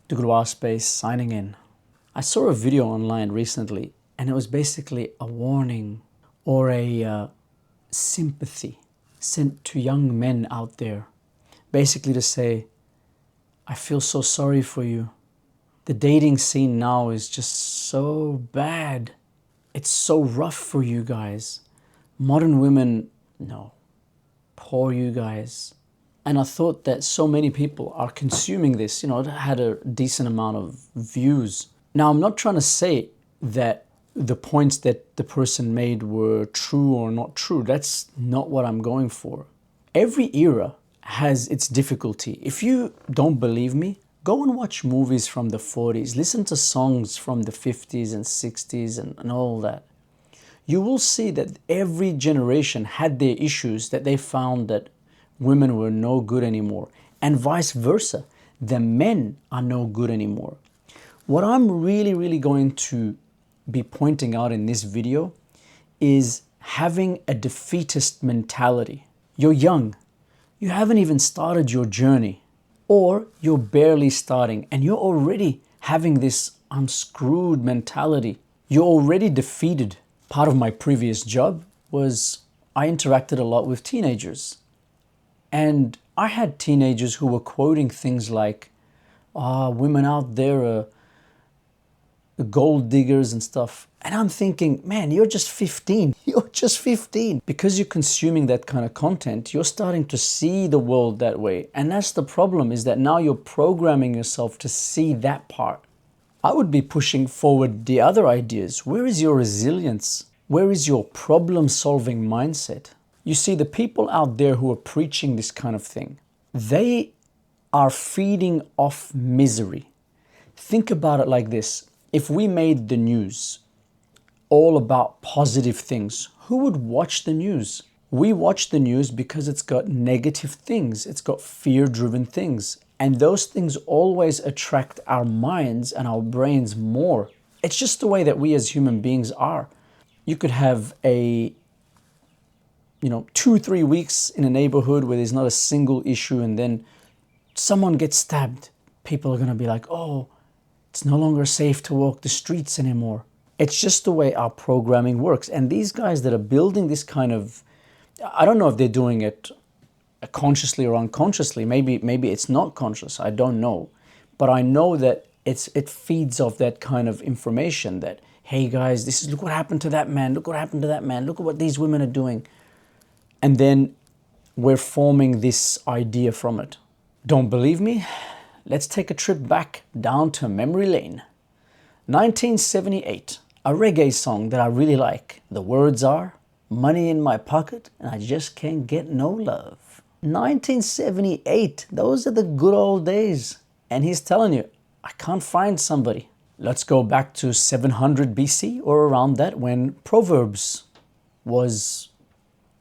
Degloirespace signing in. I saw a video online recently and it was basically a warning or a sympathy sent to young men out there. Basically to say, I feel so sorry for you. The dating scene now is just so bad. It's so rough for you guys. Modern women, no. Poor you guys. And I thought that so many people are consuming this, it had a decent amount of views. Now, I'm not trying to say that the points that the person made were true or not true. That's not what I'm going for. Every era has its difficulty. If you don't believe me, go and watch movies from the 40s. Listen to songs from the 50s and 60s and all that. You will see that every generation had their issues that they found that women were no good anymore. And vice versa. The men are no good anymore. What I'm really going to be pointing out in this video is having a defeatist mentality. You're young. You haven't even started your journey. Or you're barely starting and you're already having this I'm screwed mentality. You're already defeated. Part of my previous job was I interacted a lot with teenagers. And I had teenagers who were quoting things like, women out there are gold diggers and stuff. And I'm thinking, man, you're just 15. You're just 15. Because you're consuming that kind of content, you're starting to see the world that way. And that's the problem, is that now you're programming yourself to see that part. I would be pushing forward the other ideas. Where is your resilience? Where is your problem-solving mindset? You see, the people out there who are preaching this kind of thing, they are feeding off misery. Think about it like this. If we made the news all about positive things, who would watch the news? We watch the news because it's got negative things. It's got fear-driven things. And those things always attract our minds and our brains more. It's just the way that we as human beings are. You could have a 2-3 weeks in a neighborhood where there's not a single issue, and then someone gets stabbed. People are going to be like, oh, it's no longer safe to walk the streets anymore. It's just the way our programming works. And these guys that are building this kind of, I don't know if they're doing it consciously or unconsciously. Maybe it's not conscious. I don't know. But I know that it feeds off that kind of information that, hey guys, look what happened to that man. Look what happened to that man. Look at what these women are doing. And then we're forming this idea from it. Don't believe me? Let's take a trip back down to memory lane. 1978, a reggae song that I really like. The words are, money in my pocket and I just can't get no love. 1978, those are the good old days. And he's telling you, I can't find somebody. Let's go back to 700 BC or around that, when Proverbs was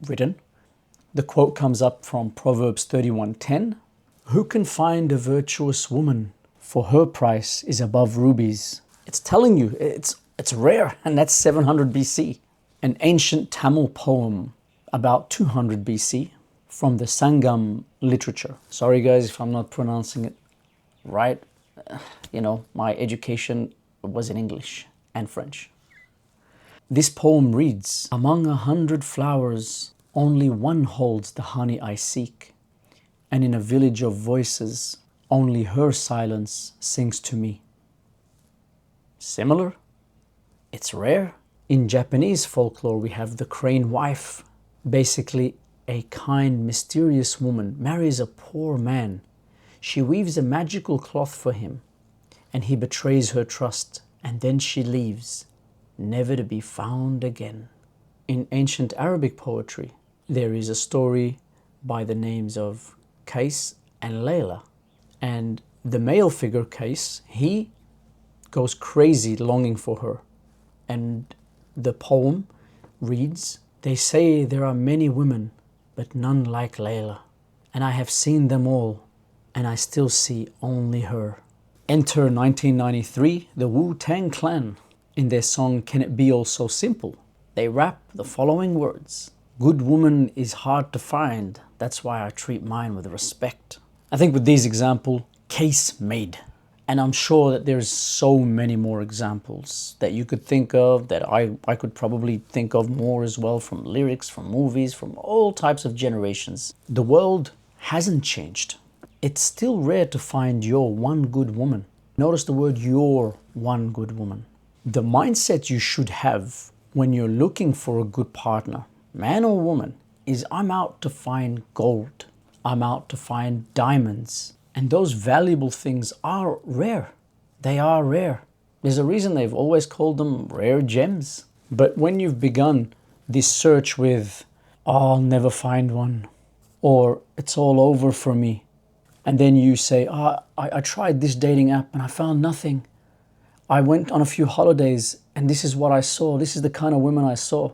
written. The quote comes up from Proverbs 31:10. Who can find a virtuous woman? For her price is above rubies. It's telling you it's rare, and that's 700 BC. An ancient Tamil poem about 200 BC from the Sangam literature. Sorry guys if I'm not pronouncing it right. My education was in English and French. This poem reads, among 100 flowers, only one holds the honey I seek. And in a village of voices, only her silence sings to me. Similar? It's rare. In Japanese folklore, we have the crane wife. Basically, a kind, mysterious woman marries a poor man. She weaves a magical cloth for him, and he betrays her trust, and then she leaves, never to be found again. In ancient Arabic poetry, there is a story by the names of Qais and Layla. And the male figure, Qais, he goes crazy longing for her. And the poem reads, they say there are many women, but none like Layla. And I have seen them all, and I still see only her. Enter 1993, the Wu-Tang Clan. In their song, Can It Be All So Simple? They rap the following words. Good woman is hard to find. That's why I treat mine with respect. I think with these examples, case made. And I'm sure that there's so many more examples that you could think of, that I could probably think of more as well, from lyrics, from movies, from all types of generations. The world hasn't changed. It's still rare to find your one good woman. Notice the word your one good woman. The mindset you should have when you're looking for a good partner, man or woman, is I'm out to find gold. I'm out to find diamonds. And those valuable things are rare. They are rare. There's a reason they've always called them rare gems. But when you've begun this search with, oh, I'll never find one, or it's all over for me, and then you say, I tried this dating app and I found nothing. I went on a few holidays and this is what I saw. This is the kind of women I saw.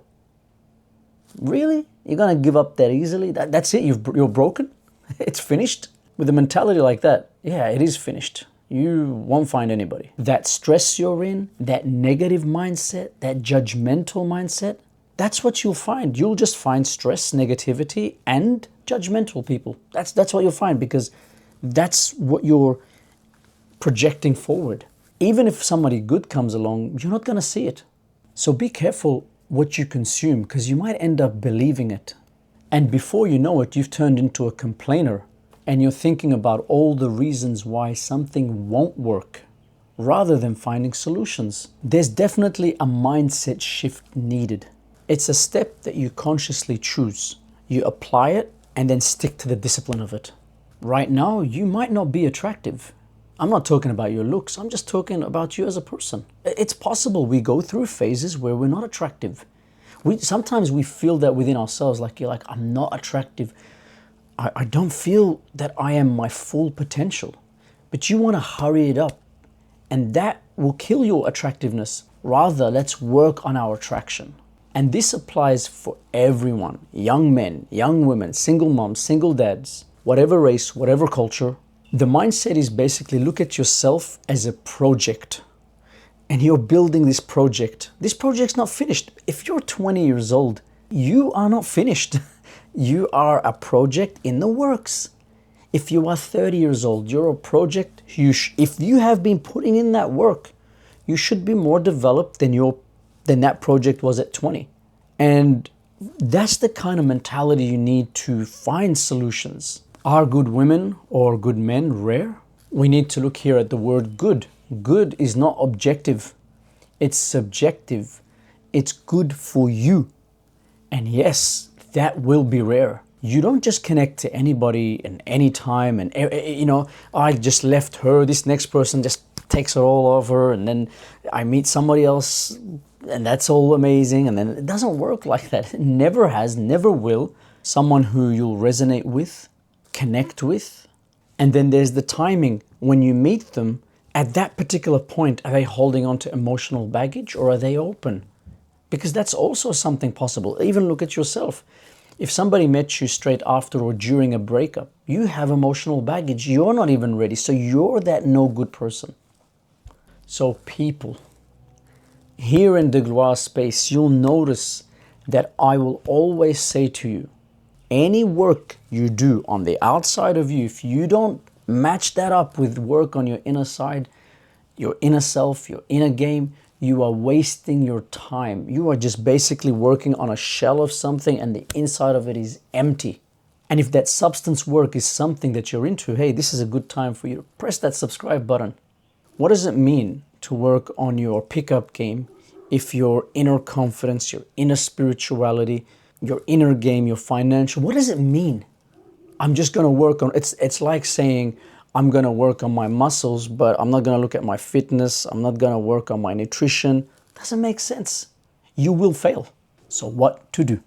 Really? You're going to give up that easily? That's it? You're broken? It's finished? With a mentality like that, yeah, it is finished. You won't find anybody. That stress you're in, that negative mindset, that judgmental mindset, that's what you'll find. You'll just find stress, negativity, and judgmental people. That's what you'll find, because that's what you're projecting forward. Even if somebody good comes along, you're not going to see it. So be careful what you consume, because you might end up believing it. And before you know it, you've turned into a complainer. And you're thinking about all the reasons why something won't work, rather than finding solutions. There's definitely a mindset shift needed. It's a step that you consciously choose. You apply it and then stick to the discipline of it. Right now, you might not be attractive. I'm not talking about your looks. I'm just talking about you as a person. It's possible we go through phases where we're not attractive. Sometimes we feel that within ourselves, like you're like, I'm not attractive. I don't feel that I am my full potential, but you want to hurry it up, and that will kill your attractiveness. Rather, let's work on our attraction. And this applies for everyone, young men, young women, single moms, single dads, whatever race, whatever culture. The mindset is basically look at yourself as a project, and you're building this project. This project's not finished. If you're 20 years old, you are not finished. You are a project in the works. If you are 30 years old, you're a project. If you have been putting in that work, you should be more developed than that project was at 20. And that's the kind of mentality you need to find solutions. Are good women or good men rare? We need to look here at the word good. Good is not objective. It's subjective. It's good for you. And yes, that will be rare. You don't just connect to anybody in any time and, I just left her, this next person just takes her all over, and then I meet somebody else and that's all amazing. And then it doesn't work like that. It never has, never will. Someone who you'll resonate with, connect with. And then there's the timing. When you meet them, at that particular point, are they holding on to emotional baggage or are they open? Because that's also something possible. Even look at yourself. If somebody met you straight after or during a breakup, you have emotional baggage. You're not even ready. So you're that no good person. So people, here in Degloirespace, you'll notice that I will always say to you, any work you do on the outside of you, if you don't match that up with work on your inner side, your inner self, your inner game, you are wasting your time. You are just basically working on a shell of something and the inside of it is empty. And if that substance work is something that you're into, hey, this is a good time for you to press that subscribe button. What does it mean to work on your pickup game if your inner confidence, your inner spirituality, your inner game, your financial, what does it mean? I'm just going to work on, it's like saying, I'm going to work on my muscles, but I'm not going to look at my fitness. I'm not going to work on my nutrition. Doesn't make sense. You will fail. So what to do?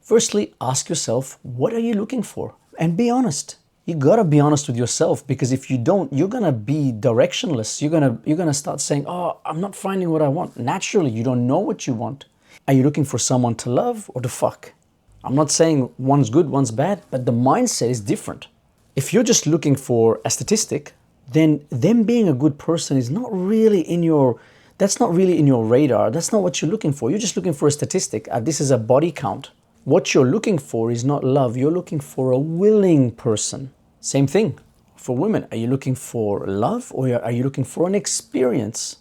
Firstly, ask yourself, what are you looking for? And be honest. You got to be honest with yourself, because if you don't, you're going to be directionless. You're going to start saying, oh, I'm not finding what I want. Naturally, you don't know what you want. Are you looking for someone to love or to fuck? I'm not saying one's good, one's bad, but the mindset is different. If you're just looking for a statistic, then them being a good person is not really in your, that's not really in your radar. That's not what you're looking for. You're just looking for a statistic. This is a body count. What you're looking for is not love. You're looking for a willing person. Same thing. For women, are you looking for love or are you looking for an experience?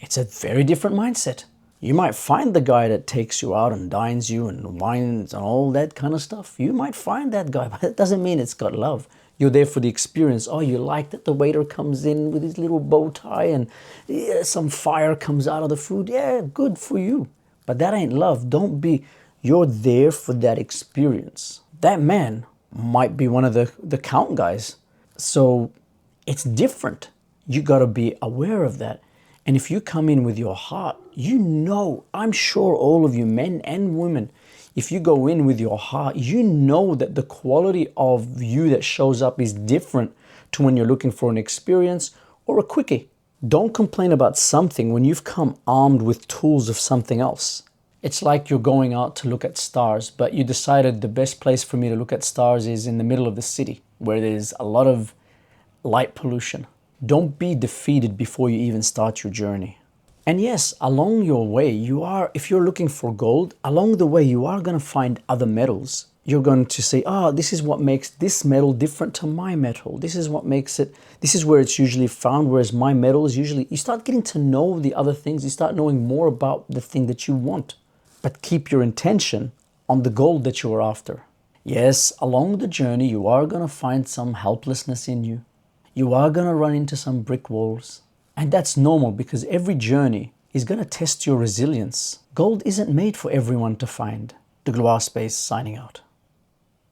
It's a very different mindset. You might find the guy that takes you out and dines you and wines and all that kind of stuff. You might find that guy, but it doesn't mean it's got love. You're there for the experience. Oh, you like that the waiter comes in with his little bow tie and yeah, some fire comes out of the food. Yeah, good for you. But that ain't love. You're there for that experience. That man might be one of the count guys. So it's different. You got to be aware of that. And if you come in with your heart, I'm sure all of you, men and women, if you go in with your heart, you know that the quality of you that shows up is different to when you're looking for an experience or a quickie. Don't complain about something when you've come armed with tools of something else. It's like you're going out to look at stars, but you decided the best place for me to look at stars is in the middle of the city where there's a lot of light pollution. Don't be defeated before you even start your journey. And yes, along your way, if you're looking for gold, along the way, you are going to find other metals. You're going to say, this is what makes this metal different to my metal. This is where it's usually found, whereas my metal is usually, you start getting to know the other things. You start knowing more about the thing that you want, but keep your intention on the gold that you are after. Yes, along the journey, you are going to find some helplessness in you. You are going to run into some brick walls. And that's normal because every journey is going to test your resilience. Gold isn't made for everyone to find. Degloirespace signing out.